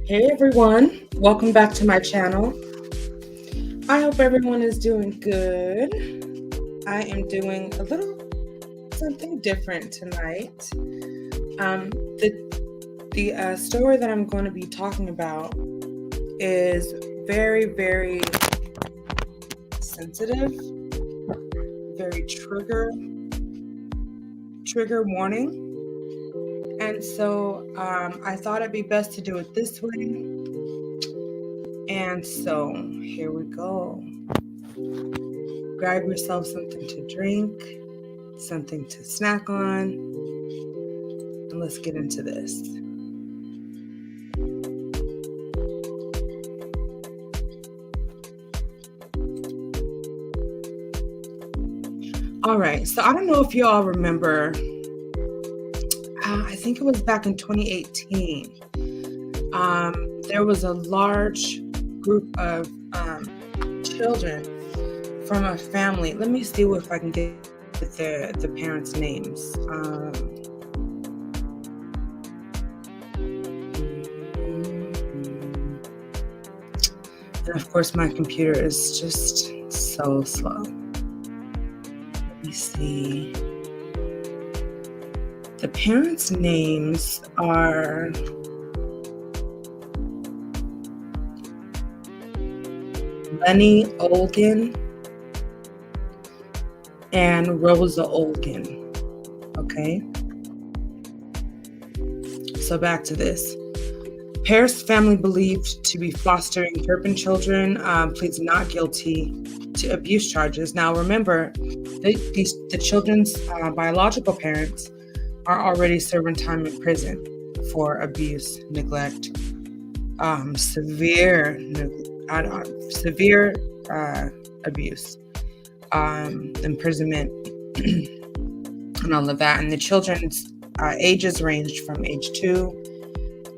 Hey everyone, welcome back to my channel. I hope everyone is doing good. I am doing a little something different tonight. The story that I'm going to be talking about is very, very sensitive, very trigger warning. And so I thought it'd be best to do it this way. And so here we go. Grab yourself something to drink, something to snack on, and let's get into this. All right, so I don't know if you all remember, I think it was back in 2018. There was a large group of children from a family. Let me see if I can get the parents' names. And of course, my computer is just so slow. Let me see. The parents' names are Lenny Olgan and Rosa Olgan. Okay. So back to this. Paris family believed to be fostering Turpin children pleads not guilty to abuse charges. Now remember, the children's biological parents are already serving time in prison for abuse, neglect, severe abuse, imprisonment, and all of that. And the children's ages ranged from age 2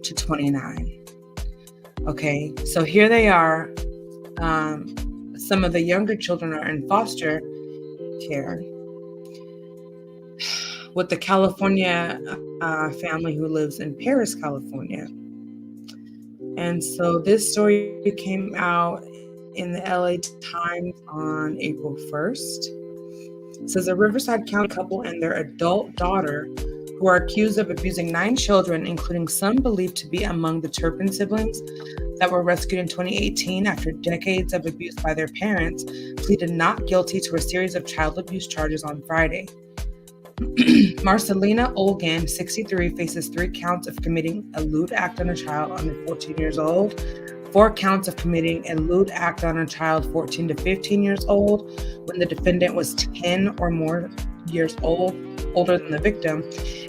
to 29. Okay, so here they are. Some of the younger children are in foster care with the California family who lives in Paris, California. And so this story came out in the LA Times on April 1st. It says a Riverside County couple and their adult daughter who are accused of abusing 9 children, including some believed to be among the Turpin siblings that were rescued in 2018 after decades of abuse by their parents, pleaded not guilty to a series of child abuse charges on Friday. Marcelina Olgan, 63, faces 3 counts of committing a lewd act on a child under 14 years old, 4 counts of committing a lewd act on a child 14 to 15 years old when the defendant was 10 or more years older than the victim,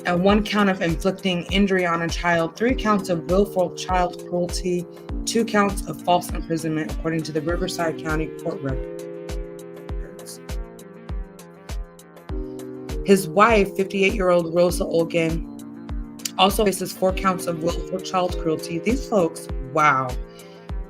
and 1 count of inflicting injury on a child, 3 counts of willful child cruelty, 2 counts of false imprisonment, according to the Riverside County court records. His wife, 58-year-old Rosa Olgan, also faces 4 counts of willful child cruelty. These folks, wow.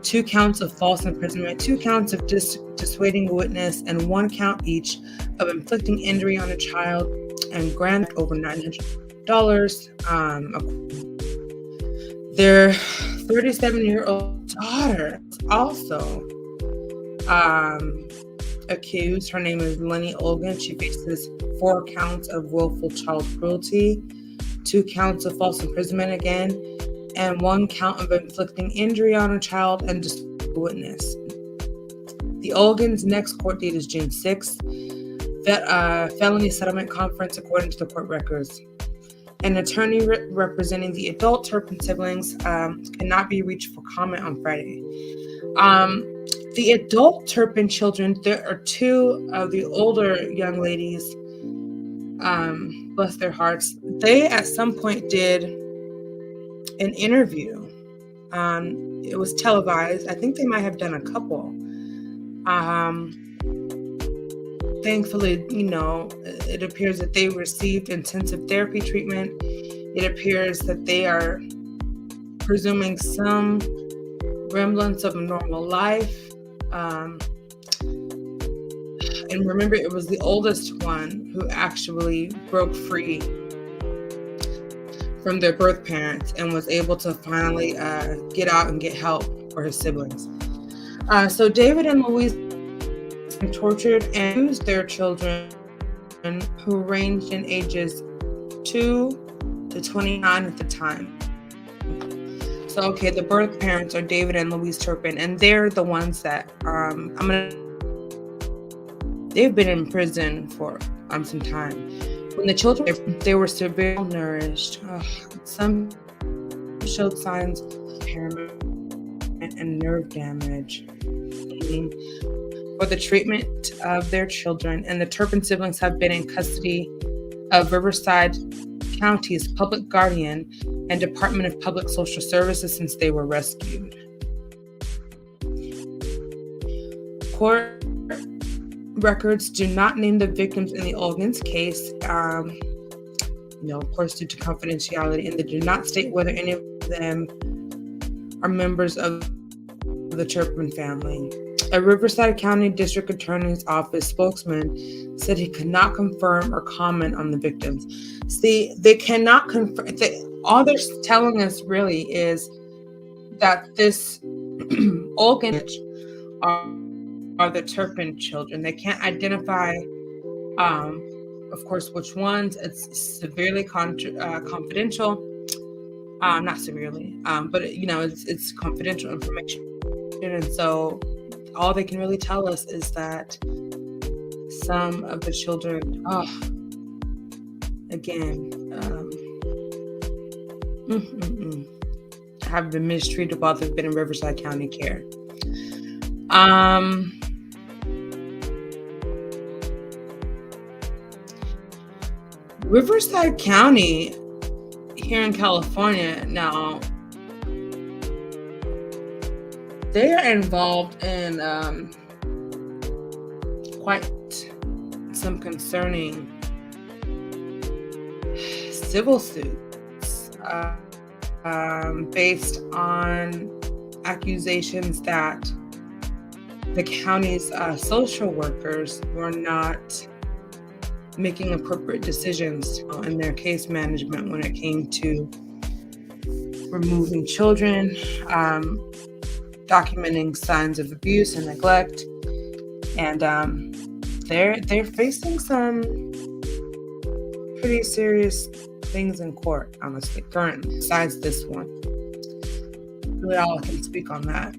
2 counts of false imprisonment, 2 counts of dissuading witness, and 1 count each of inflicting injury on a child and granted over $900. Their 37-year-old daughter also accused. Her name is Lenny Olgan. She faces 4 counts of willful child cruelty, 2 counts of false imprisonment again, and 1 count of inflicting injury on a child and dissuading witness. The Olgans' next court date is June 6th. That felony settlement conference, according to the court records. An attorney representing the adult Turpin siblings cannot be reached for comment on Friday. The adult Turpin children, there are 2 of the older young ladies, bless their hearts, they at some point did an interview. It was televised. I think they might have done a couple. Thankfully, it appears that they received intensive therapy treatment. It appears that they are presuming some remnants of a normal life. And remember, it was the oldest one who actually broke free from their birth parents and was able to finally get out and get help for his siblings. So David and Louise tortured and used their children, who ranged in ages 2 to 29 at the time. So, okay, the birth parents are David and Louise Turpin, and they're the ones that they've been in prison for some time. When the children, they were severely nourished. Some showed signs of impairment and nerve damage. For the treatment of their children, and the Turpin siblings have been in custody of Riverside County's public guardian and Department of Public Social Services since they were rescued. Court records do not name the victims in the Olgins case, of course, due to confidentiality, and they do not state whether any of them are members of the Turpin family. A Riverside County District Attorney's Office spokesman said he could not confirm or comment on the victims. See, they cannot confirm. All they're telling us really is that this Olgan are the Turpin children. They can't identify, of course, which ones. It's severely confidential. Not severely, but it's confidential information, and so all they can really tell us is that some of the children, have been mistreated while they've been in Riverside County care. Riverside County here in California now, they are involved in quite some concerning civil suits based on accusations that the county's social workers were not making appropriate decisions in their case management when it came to removing children, documenting signs of abuse and neglect, and they're facing some pretty serious things in court, honestly, currently, besides this one. Really all I can speak on that.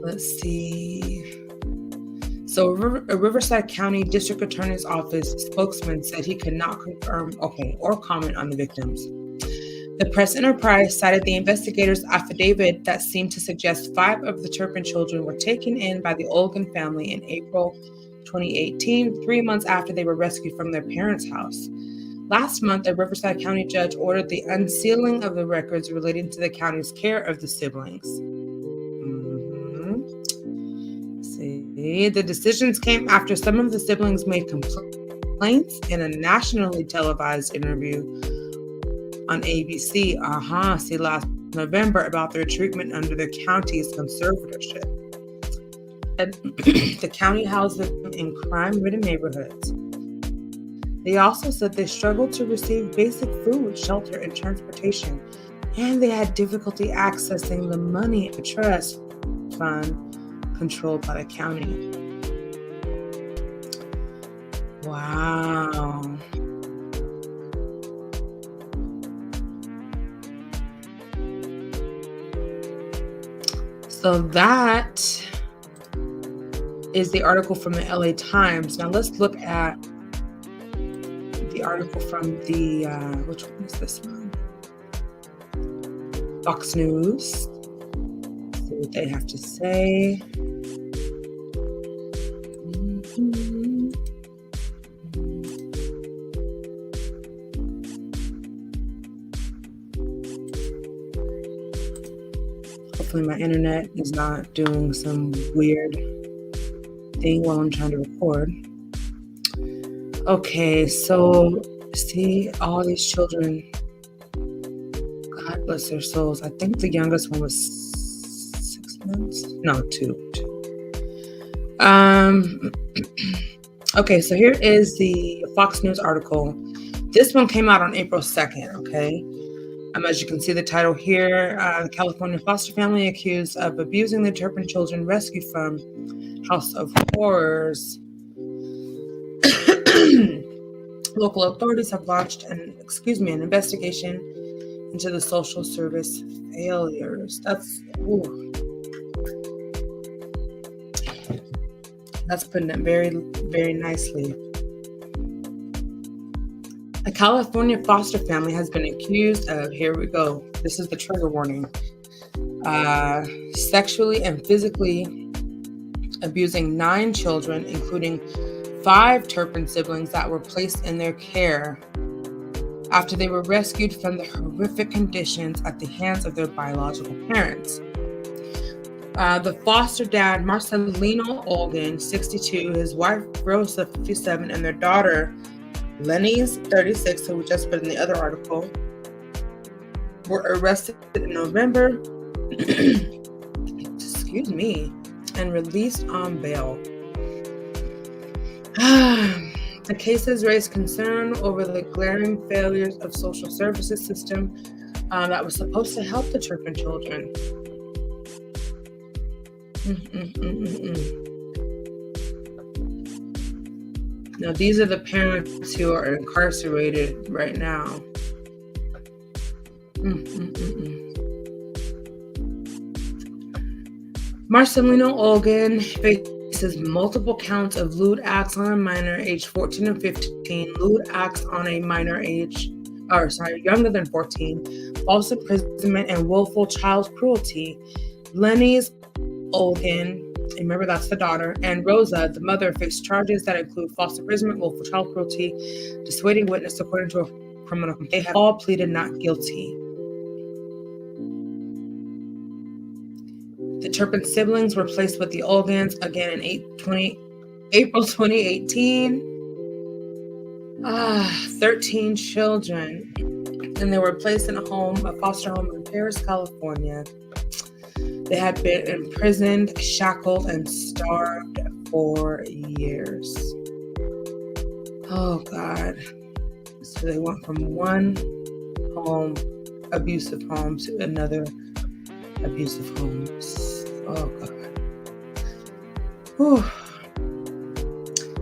Let's see. So a Riverside County District Attorney's Office spokesman said he could not confirm, or comment on the victims. The Press Enterprise cited the investigators' affidavit that seemed to suggest 5 of the Turpin children were taken in by the Olgan family in April 2018, 3 months after they were rescued from their parents' house. Last month, a Riverside County judge ordered the unsealing of the records relating to the county's care of the siblings. The decisions came after some of the siblings made complaints in a nationally televised interview on ABC, last November, about their treatment under the county's conservatorship. The county housed them in crime-ridden neighborhoods. They also said they struggled to receive basic food, shelter, and transportation, and they had difficulty accessing the money in the trust fund controlled by the county. Wow. So that is the article from the LA Times. Now let's look at the article from the, which one is this one? Fox News. See what they have to say. Hopefully my internet is not doing some weird thing while I'm trying to record. Okay, so see all these children, God bless their souls. I think the youngest one was 6 months. No, 2. Okay, so here is the Fox News article. This one came out on April 2nd, okay? As you can see the title here, the California foster family accused of abusing the Turpin children rescued from House of Horrors. Local authorities have launched an investigation into the social service failures. That's putting it very, very nicely. A California foster family has been accused of, here we go, this is the trigger warning, sexually and physically abusing 9 children, including 5 Turpin siblings that were placed in their care after they were rescued from the horrific conditions at the hands of their biological parents. The foster dad, Marcelino Olgan, 62, his wife, Rosa, 57, and their daughter, Lenny's 36, who we just put in the other article, were arrested in November, and released on bail. The case has raised concern over the glaring failures of social services system that was supposed to help the Turpin children. Now, these are the parents who are incarcerated right now. Marcelino Olgan faces multiple counts of lewd acts on a minor aged 14 and 15, lewd acts on a minor younger than 14, false imprisonment, and willful child cruelty. Lenny's Olgan, remember that's the daughter, and Rosa, the mother, face charges that include false imprisonment, willful child cruelty, dissuading witness according to a criminal complaint. They have all pleaded not guilty. The Turpin siblings were placed with the Olgans again in April 2018. 13 children, and they were placed in a foster home in Paris, California. They had been imprisoned, shackled, and starved for years. Oh, God. So they went from one abusive home, to another abusive home. Oh, God. Whew.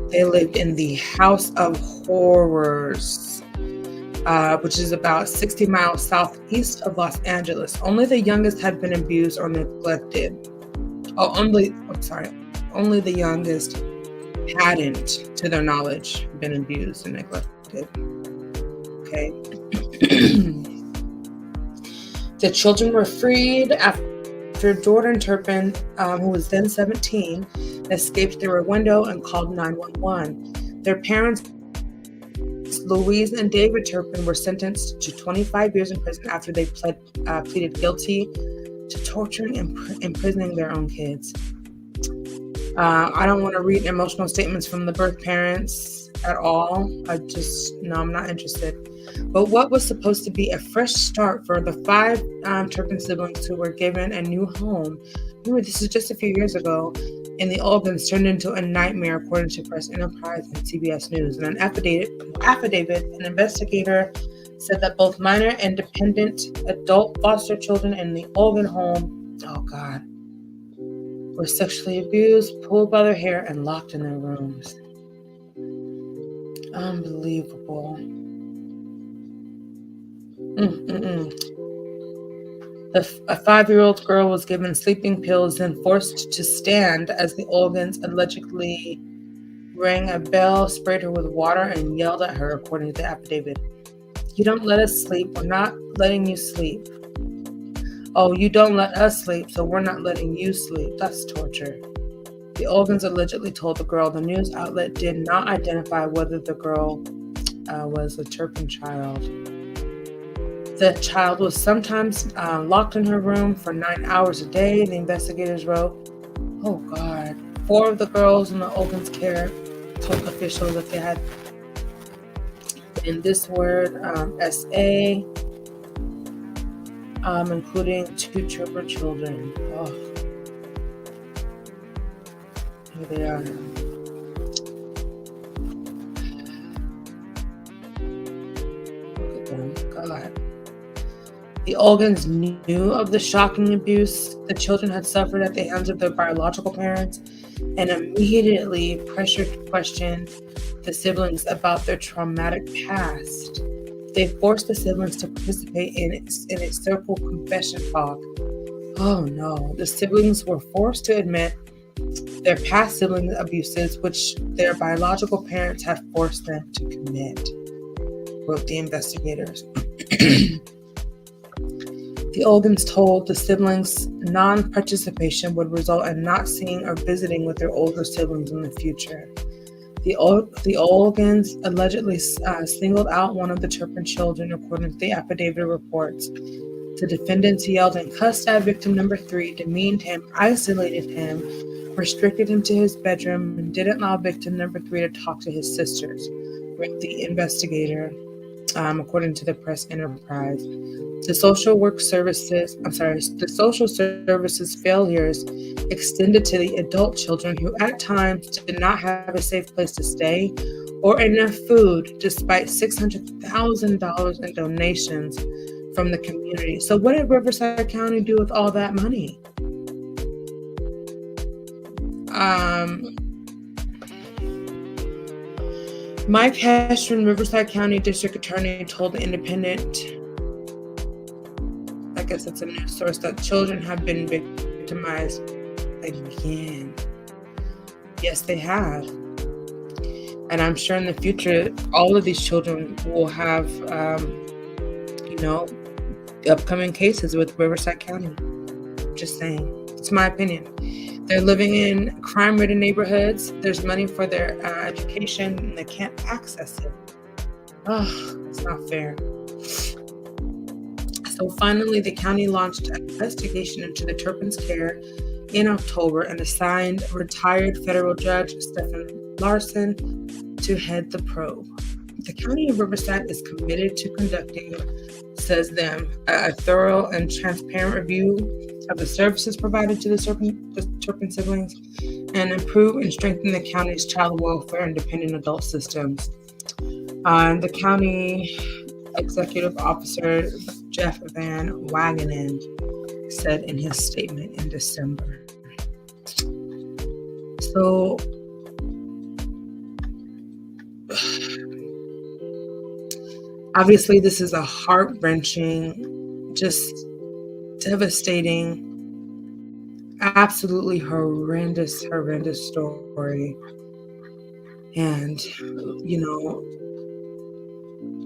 They lived in the House of Horrors, which is about 60 miles southeast of Los Angeles. Only the youngest had been abused or neglected. Only the youngest hadn't, to their knowledge, been abused and neglected. Okay. The children were freed after Jordan Turpin, who was then 17, escaped through a window and called 911. Their parents, Louise and David Turpin, were sentenced to 25 years in prison after they pleaded guilty to torturing and imprisoning their own kids. I don't want to read emotional statements from the birth parents at all. I'm not interested. But what was supposed to be a fresh start for the 5 Turpin siblings who were given a new home, remember this is just a few years ago, and the Olgans turned into a nightmare, according to Press Enterprise and CBS News. In an affidavit, an investigator said that both minor and dependent adult foster children in the Olgan home, oh God, were sexually abused, pulled by their hair, and locked in their rooms. Unbelievable. A 5-year-old girl was given sleeping pills and forced to stand as the Olgans allegedly rang a bell, sprayed her with water, and yelled at her, according to the affidavit. You don't let us sleep. We're not letting you sleep. Oh, you don't let us sleep, so we're not letting you sleep. That's torture. The Olgans allegedly told the girl. The news outlet did not identify whether the girl was a Turpin child. The child was sometimes locked in her room for 9 hours a day, the investigators wrote. Oh, God. 4 of the girls in the Olgans' care told officials that they had, in this word, SA, including 2 Turpin children. Oh. Here they are. system. God. The Olgans knew of the shocking abuse the children had suffered at the hands of their biological parents and immediately pressured to question the siblings about their traumatic past. They forced the siblings to participate in a circle confession talk. Oh no, the siblings were forced to admit their past sibling abuses, which their biological parents had forced them to commit, wrote the investigators. The Olgans told the siblings non-participation would result in not seeing or visiting with their older siblings in the future. The Olgans allegedly singled out one of the Turpin children, according to the affidavit reports. The defendants yelled and cussed at victim number 3, demeaned him, isolated him, restricted him to his bedroom, and didn't allow victim number 3 to talk to his sisters, wrote the investigator, according to the Press Enterprise. The social services failures extended to the adult children who at times did not have a safe place to stay or enough food despite $600,000 in donations from the community. So what did Riverside County do with all that money? Mike Hestron, Riverside County District Attorney, told the Independent, I guess it's a news source, that children have been victimized again. Yes, they have. And I'm sure in the future, all of these children will have, upcoming cases with Riverside County. Just saying. It's my opinion. They're living in crime-ridden neighborhoods. There's money for their education, and they can't access it. Oh, it's not fair. So finally, the county launched an investigation into the Turpin's care in October and assigned retired federal judge Stephen Larson to head the probe. The county of Riverside is committed to conducting, says them, a thorough and transparent review of the services provided to the Turpin siblings and improve and strengthen the county's child welfare and dependent adult systems. The county executive officer Jeff Van Wagenen said in his statement in December. So obviously this is a heart-wrenching, just devastating, absolutely horrendous story. And,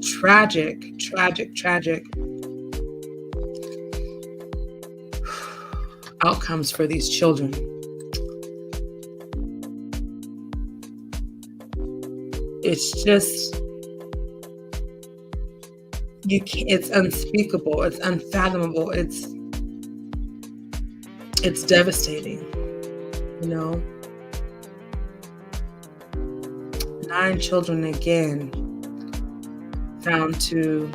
tragic outcomes for these children. It's just, it's unspeakable, it's unfathomable, it's devastating, 9 children again found to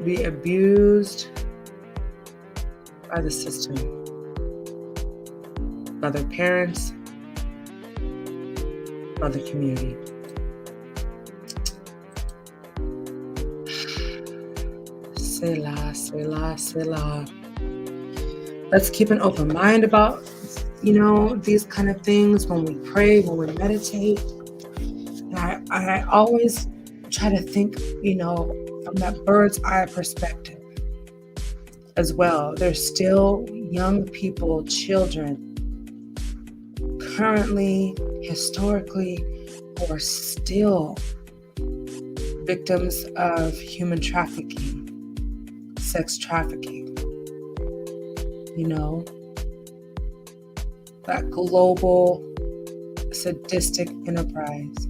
be abused by the system, by their parents, by the community. Selah, selah, selah. Let's keep an open mind about, these kind of things when we pray, when we meditate. And I always try to think, from that bird's eye perspective as well. There's still young people, children, currently, historically, who are still victims of human trafficking, sex trafficking. That global sadistic enterprise.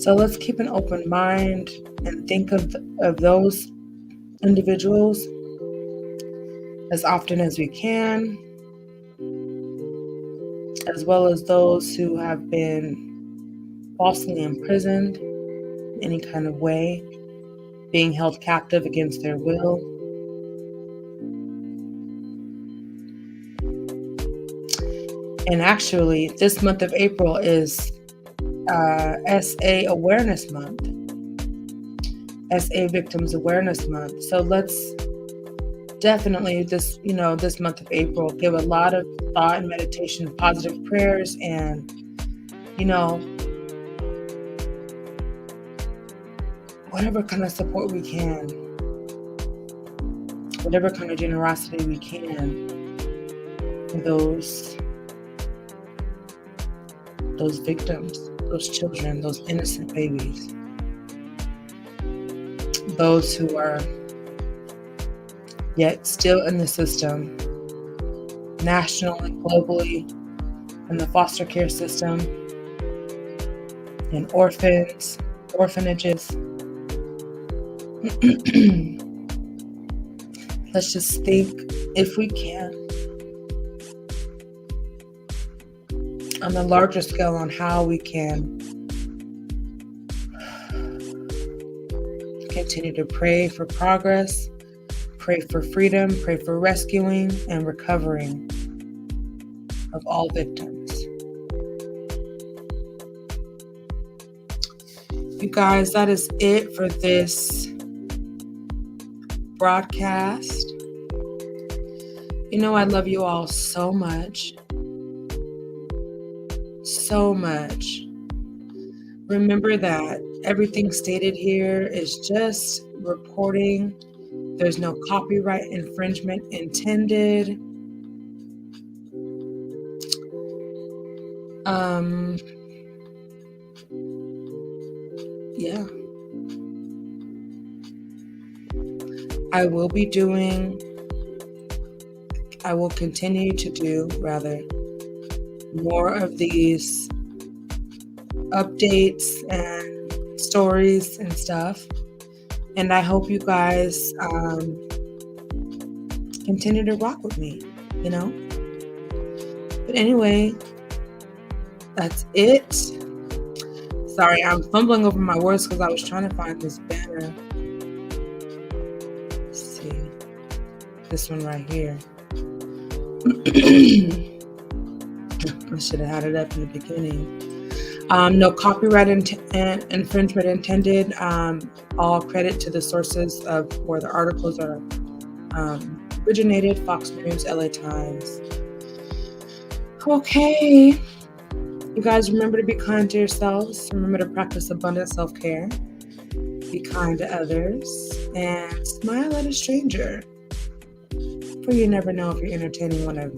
So let's keep an open mind and think of those individuals as often as we can, as well as those who have been falsely imprisoned in any kind of way, being held captive against their will. And actually, this month of April is SA Awareness Month, SA Victims Awareness Month. So let's definitely this month of April give a lot of thought and meditation, positive prayers, and whatever kind of support we can, whatever kind of generosity we can for those victims, those children, those innocent babies, those who are yet still in the system, nationally, globally, in the foster care system, in orphanages. Let's just think, if we can, on the larger scale, on how we can continue to pray for progress, pray for freedom, pray for rescuing and recovering of all victims. You guys, that is it for this broadcast. I love you all so much. So much. Remember that everything stated here is just reporting. There's no copyright infringement intended. Yeah. I will continue to do more of these updates and stories and stuff. And I hope you guys continue to rock with me, But anyway, that's it. Sorry, I'm fumbling over my words because I was trying to find this banner. Let's see. This one right here. I should have had it up in the beginning. No copyright infringement intended. All credit to the sources of where the articles are originated: Fox News, LA Times. Okay. You guys, remember to be kind to yourselves. Remember to practice abundant self-care. Be kind to others. And smile at a stranger. For you never know if you're entertaining one of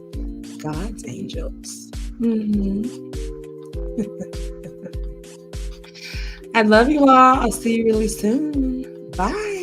God's angels. I love you all. I'll see you really soon. Bye.